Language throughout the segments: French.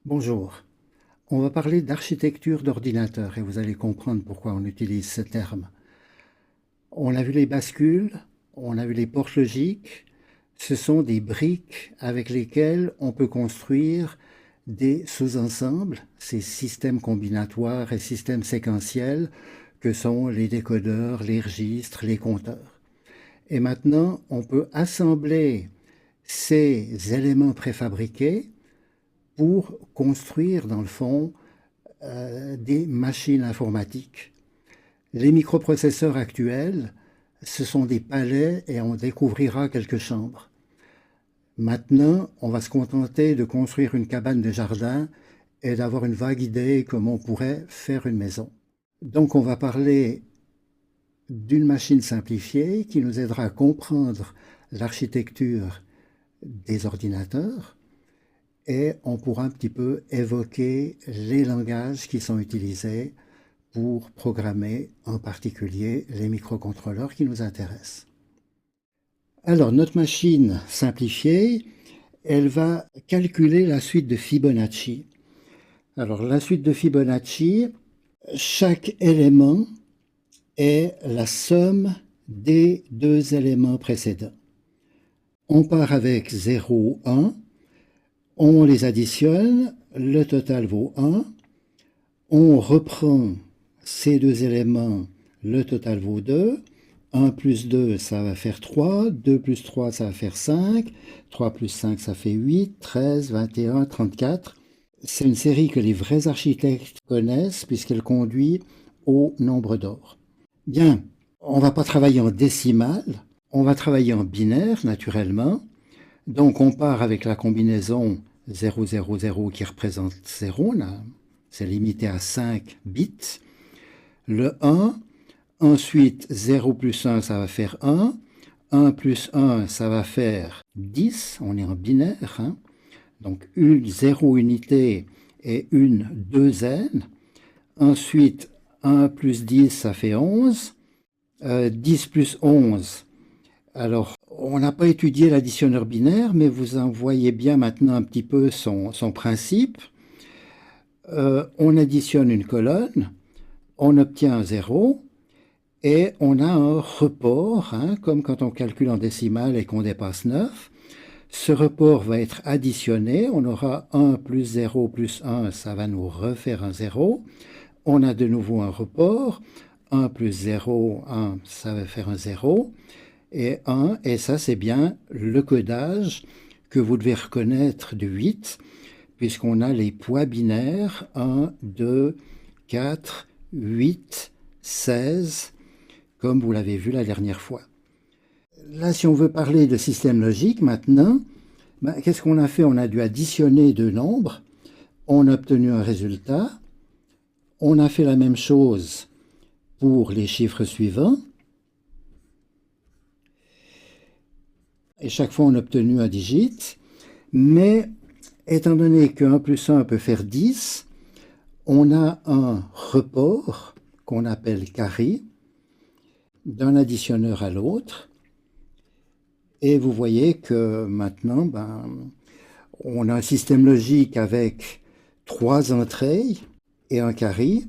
Bonjour, on va parler d'architecture d'ordinateur et vous allez comprendre pourquoi on utilise ce terme. On a vu les bascules, on a vu les portes logiques, ce sont des briques avec lesquelles on peut construire des sous-ensembles, ces systèmes combinatoires et systèmes séquentiels que sont les décodeurs, les registres, les compteurs. Et maintenant, on peut assembler ces éléments préfabriqués pour construire, dans le fond, des machines informatiques. Les microprocesseurs actuels, ce sont des palais et on découvrira quelques chambres. Maintenant, on va se contenter de construire une cabane de jardin et d'avoir une vague idée comment on pourrait faire une maison. Donc on va parler d'une machine simplifiée qui nous aidera à comprendre l'architecture des ordinateurs et on pourra un petit peu évoquer les langages qui sont utilisés pour programmer en particulier les microcontrôleurs qui nous intéressent. Alors notre machine simplifiée, elle va calculer la suite de Fibonacci. Alors la suite de Fibonacci, chaque élément est la somme des deux éléments précédents. On part avec 0, 1, on les additionne, le total vaut 1, on reprend ces deux éléments, le total vaut 2, 1 plus 2 ça va faire 3, 2 plus 3 ça va faire 5, 3 plus 5 ça fait 8, 13, 21, 34. C'est une série que les vrais architectes connaissent puisqu'elle conduit au nombre d'or. Bien, on ne va pas travailler en décimal, on va travailler en binaire naturellement. Donc on part avec la combinaison 0, 0, 0 qui représente 0, c'est limité à 5 bits. Le 1, ensuite 0 plus 1 ça va faire 1, 1 plus 1 ça va faire 10, on est en binaire, donc une 0 unité et une 2n. Ensuite 1 plus 10 ça fait 11, 10 plus 11. Alors, on n'a pas étudié l'additionneur binaire, mais vous en voyez bien maintenant un petit peu son principe. On additionne une colonne, on obtient un 0, et on a un report, comme quand on calcule en décimale et qu'on dépasse 9. Ce report va être additionné, on aura 1 plus 0 plus 1, ça va nous refaire un 0. On a de nouveau un report, 1 plus 0, 1, ça va faire un 0. Et 1, et ça c'est bien le codage que vous devez reconnaître de 8, puisqu'on a les poids binaires 1, 2, 4, 8, 16, comme vous l'avez vu la dernière fois. Là, si on veut parler de système logique maintenant, qu'est-ce qu'on a fait? On a dû additionner deux nombres, on a obtenu un résultat, on a fait la même chose pour les chiffres suivants, et chaque fois on a obtenu un digit, mais étant donné que 1 plus 1 peut faire 10, on a un report qu'on appelle carré d'un additionneur à l'autre, et vous voyez que maintenant on a un système logique avec 3 entrées et un carré,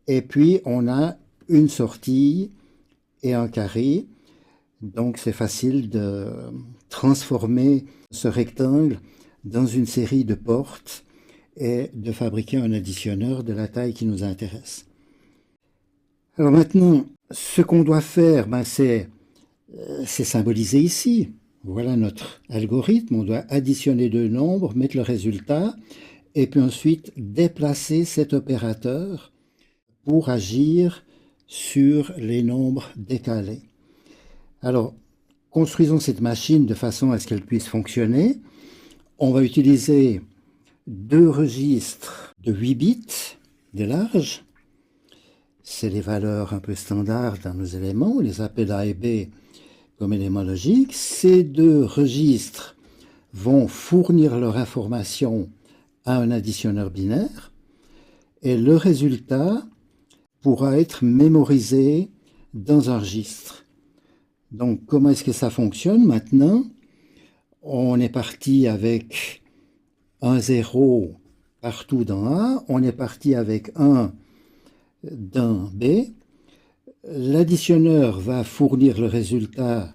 et puis on a une sortie et un carré. Donc c'est facile de transformer ce rectangle dans une série de portes et de fabriquer un additionneur de la taille qui nous intéresse. Alors maintenant, ce qu'on doit faire, c'est symbolisé ici. Voilà notre algorithme, on doit additionner deux nombres, mettre le résultat, et puis ensuite déplacer cet opérateur pour agir sur les nombres décalés. Alors, construisons cette machine de façon à ce qu'elle puisse fonctionner. On va utiliser deux registres de 8 bits de large. C'est les valeurs un peu standards dans nos éléments. On les appelle A et B comme éléments logiques. Ces deux registres vont fournir leur information à un additionneur binaire. Et le résultat pourra être mémorisé dans un registre. Donc, comment est-ce que ça fonctionne maintenant? On est parti avec un 0 partout dans A, on est parti avec 1 dans B. L'additionneur va fournir le résultat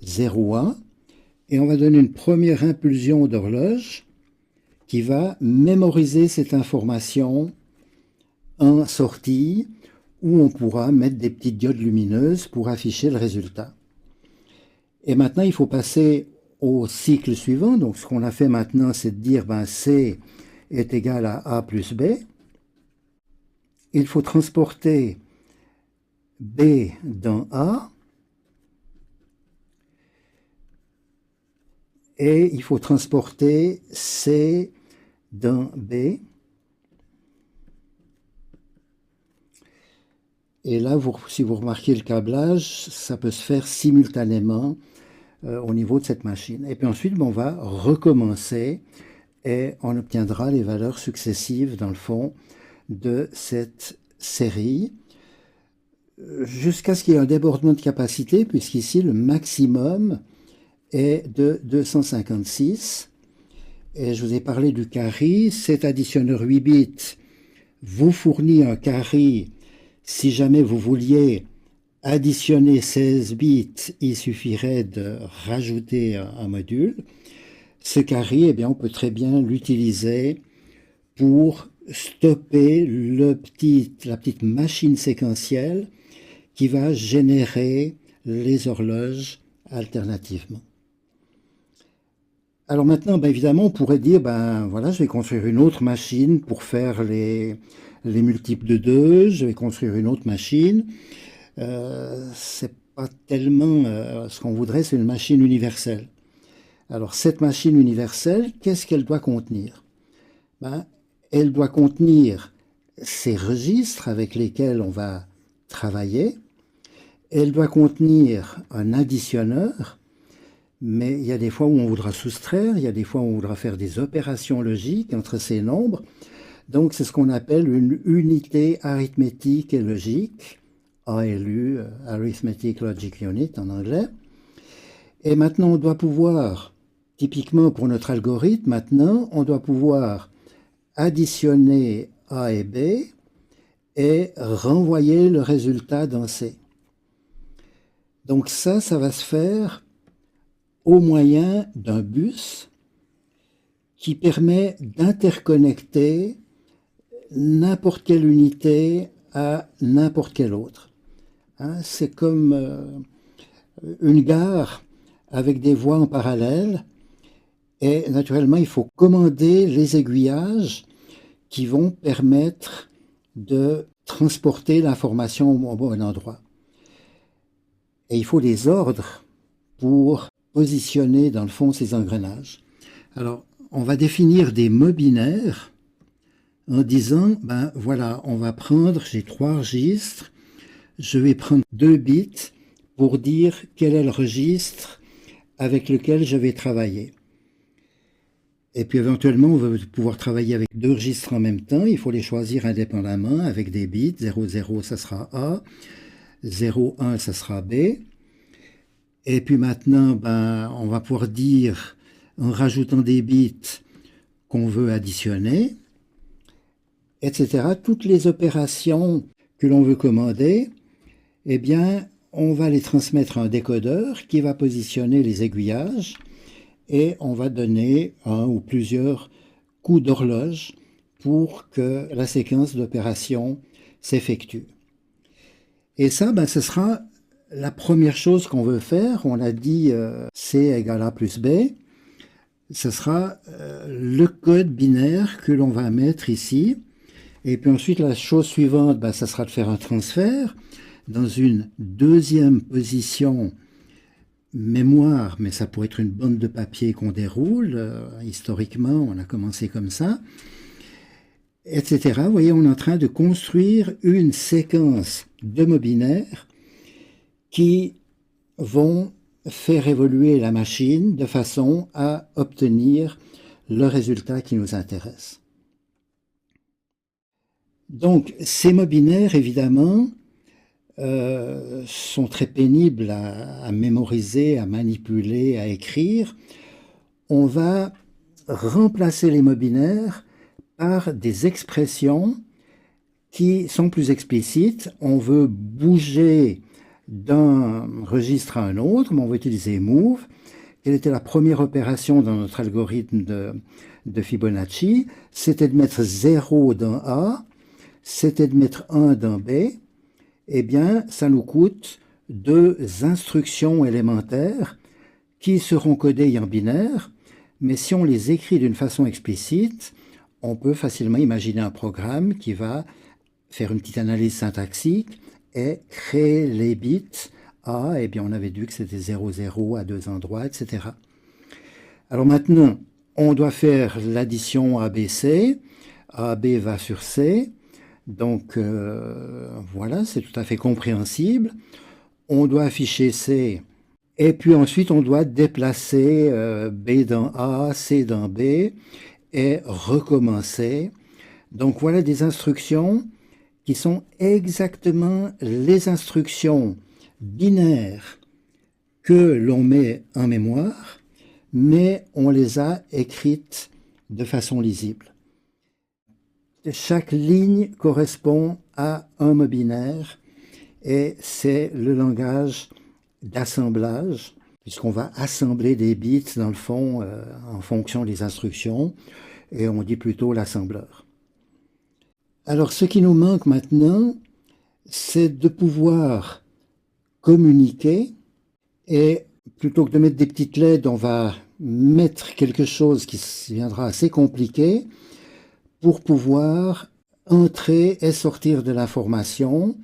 0,1 et on va donner une première impulsion d'horloge qui va mémoriser cette information en sortie où on pourra mettre des petites diodes lumineuses pour afficher le résultat. Et maintenant, il faut passer au cycle suivant. Donc, ce qu'on a fait maintenant, c'est de dire C est égal à A plus B. Il faut transporter B dans A. Et il faut transporter C dans B. Et là, si vous remarquez le câblage, ça peut se faire simultanément au niveau de cette machine. Et puis ensuite, on va recommencer et on obtiendra les valeurs successives, dans le fond, de cette série, jusqu'à ce qu'il y ait un débordement de capacité, puisqu'ici, le maximum est de 256. Et je vous ai parlé du carry. Cet additionneur 8 bits vous fournit un carry. Si jamais vous vouliez additionner 16 bits, il suffirait de rajouter un module. Ce carry, eh bien, on peut très bien l'utiliser pour stopper la petite machine séquentielle qui va générer les horloges alternativement. Alors maintenant, évidemment, on pourrait dire, voilà, je vais construire une autre machine pour faire les multiples de 2, je vais construire une autre machine. C'est pas tellement ce qu'on voudrait, c'est une machine universelle. Alors cette machine universelle, qu'est-ce qu'elle doit contenir? Elle doit contenir ces registres avec lesquels on va travailler. Elle doit contenir un additionneur, mais il y a des fois où on voudra soustraire, il y a des fois où on voudra faire des opérations logiques entre ces nombres. Donc c'est ce qu'on appelle une unité arithmétique et logique, ALU, Arithmetic Logic Unit en anglais. Et maintenant on doit pouvoir, typiquement pour notre algorithme, maintenant on doit pouvoir additionner A et B et renvoyer le résultat dans C. Donc ça va se faire au moyen d'un bus qui permet d'interconnecter n'importe quelle unité à n'importe quelle autre. C'est comme une gare avec des voies en parallèle et naturellement il faut commander les aiguillages qui vont permettre de transporter l'information au bon endroit. Et il faut des ordres pour positionner dans le fond ces engrenages. Alors, on va définir des mots binaires en disant, voilà, on va prendre, j'ai 3 registres, je vais prendre 2 bits pour dire quel est le registre avec lequel je vais travailler. Et puis éventuellement, on va pouvoir travailler avec 2 registres en même temps, il faut les choisir indépendamment avec des bits, 0, 0, ça sera A, 0, 1, ça sera B. Et puis maintenant, on va pouvoir dire, en rajoutant des bits qu'on veut additionner, etc. Toutes les opérations que l'on veut commander, eh bien, on va les transmettre à un décodeur qui va positionner les aiguillages et on va donner un ou plusieurs coups d'horloge pour que la séquence d'opérations s'effectue. Et ça, ce sera la première chose qu'on veut faire. On a dit C égale A plus B. Ce sera le code binaire que l'on va mettre ici. Et puis ensuite, la chose suivante, ça sera de faire un transfert dans une deuxième position mémoire, mais ça pourrait être une bande de papier qu'on déroule. Historiquement, on a commencé comme ça, etc. Vous voyez, on est en train de construire une séquence de mots binaires qui vont faire évoluer la machine de façon à obtenir le résultat qui nous intéresse. Donc, ces mots binaires, évidemment, sont très pénibles à mémoriser, à manipuler, à écrire. On va remplacer les mots binaires par des expressions qui sont plus explicites. On veut bouger d'un registre à un autre, mais on va utiliser move. Quelle était la première opération dans notre algorithme de Fibonacci? C'était de mettre 0 dans A, c'était de mettre 1 dans B. Eh bien, ça nous coûte 2 instructions élémentaires qui seront codées en binaire, mais si on les écrit d'une façon explicite, on peut facilement imaginer un programme qui va faire une petite analyse syntaxique et créer les bits A, eh bien on avait vu que c'était 0, 0 à deux endroits, etc. Alors maintenant, on doit faire l'addition ABC. AB va sur C. Donc voilà, c'est tout à fait compréhensible. On doit afficher C. Et puis ensuite, on doit déplacer B dans A, C dans B et recommencer. Donc voilà des instructions qui sont exactement les instructions binaires que l'on met en mémoire, mais on les a écrites de façon lisible. Chaque ligne correspond à un mot binaire et c'est le langage d'assemblage, puisqu'on va assembler des bits dans le fond en fonction des instructions, et on dit plutôt l'assembleur. Alors ce qui nous manque maintenant, c'est de pouvoir communiquer, et plutôt que de mettre des petites LED, on va mettre quelque chose qui viendra assez compliqué pour pouvoir entrer et sortir de l'information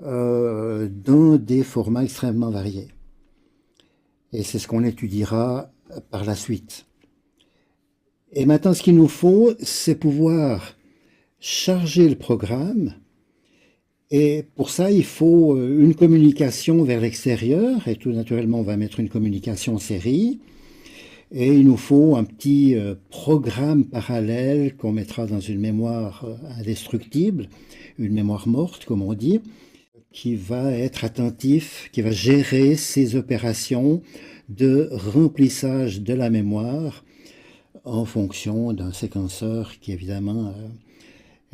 dans des formats extrêmement variés. Et c'est ce qu'on étudiera par la suite. Et maintenant, ce qu'il nous faut, c'est pouvoir charger le programme. Et pour ça, il faut une communication vers l'extérieur. Et tout naturellement, on va mettre une communication série. Et il nous faut un petit programme parallèle qu'on mettra dans une mémoire indestructible, une mémoire morte, comme on dit, qui va être attentif, qui va gérer ces opérations de remplissage de la mémoire en fonction d'un séquenceur qui, évidemment,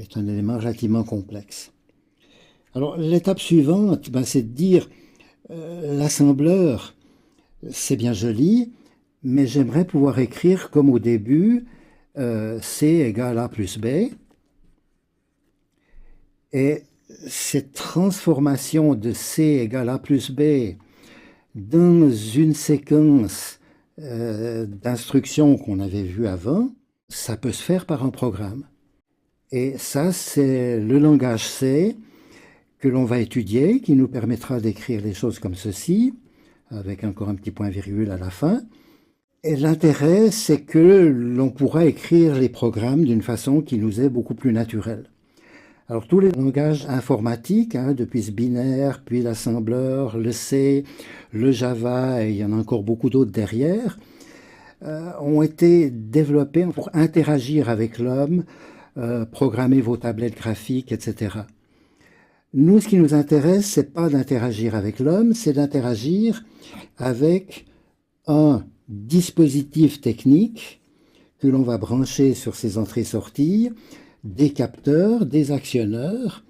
est un élément relativement complexe. Alors, l'étape suivante, c'est de dire l'assembleur, c'est bien joli, mais j'aimerais pouvoir écrire comme au début, C égale A plus B. Et cette transformation de C égale A plus B dans une séquence d'instructions qu'on avait vues avant, ça peut se faire par un programme. Et ça, c'est le langage C que l'on va étudier, qui nous permettra d'écrire les choses comme ceci, avec encore un petit point-virgule à la fin. Et l'intérêt, c'est que l'on pourra écrire les programmes d'une façon qui nous est beaucoup plus naturelle. Alors tous les langages informatiques, depuis ce binaire, puis l'assembleur, le C, le Java, et il y en a encore beaucoup d'autres derrière, ont été développés pour interagir avec l'homme, programmer vos tablettes graphiques, etc. Nous, ce qui nous intéresse, c'est pas d'interagir avec l'homme, c'est d'interagir avec un dispositif technique que l'on va brancher sur ces entrées-sorties, des capteurs, des actionneurs.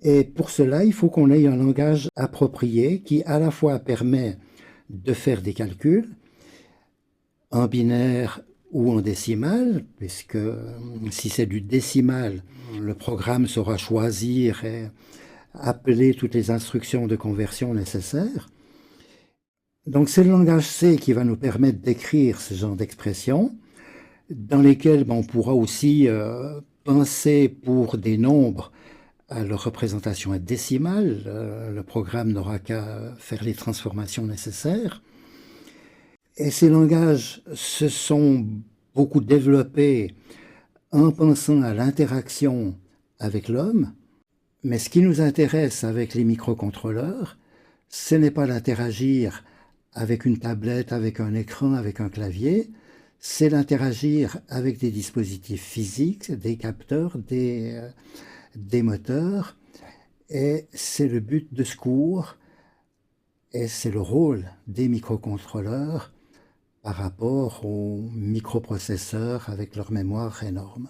Et pour cela, il faut qu'on ait un langage approprié qui à la fois permet de faire des calculs en binaire ou en décimal, puisque si c'est du décimal, le programme saura choisir et appeler toutes les instructions de conversion nécessaires. Donc c'est le langage C qui va nous permettre d'écrire ce genre d'expressions, dans lesquelles on pourra aussi penser pour des nombres à leur représentation décimale. Le programme n'aura qu'à faire les transformations nécessaires. Et ces langages se sont beaucoup développés en pensant à l'interaction avec l'homme. Mais ce qui nous intéresse avec les microcontrôleurs, ce n'est pas d'interagir avec une tablette, avec un écran, avec un clavier, c'est d'interagir avec des dispositifs physiques, des capteurs, des moteurs, et c'est le but de ce cours, et c'est le rôle des microcontrôleurs par rapport aux microprocesseurs avec leur mémoire énorme.